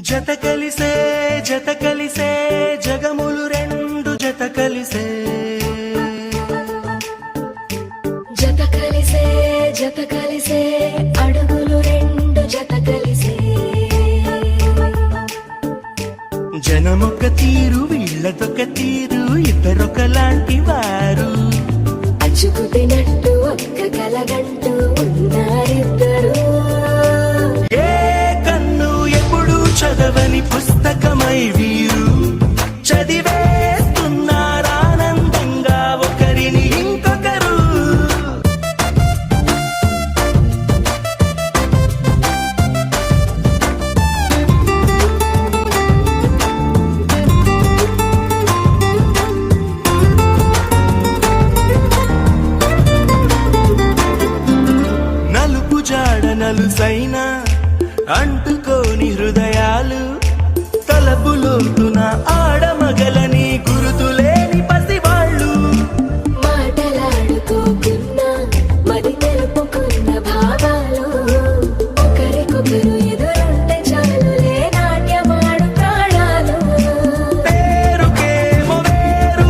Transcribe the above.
జత కలిసే జగములు రెండు జత కలిసే అడుగులు రెండు జత కలిసే జనమొక తీరు వీళ్ళదొక తీరు ఇద్దరొకలాంటి వారు అచ్చుకుతినట్టు ఒక్క కలగంటూ ఉన్నారిద్దరు ఏ కన్ను ఎప్పుడు చదవని పుస్తకమై వీరు చదివేస్తున్నారానందంగా ఒకరిని ఇంకొకరు. నలుపు జాడ నలుసైన అంటుకోని హృదయాలు తలపులోతున ఆడమగల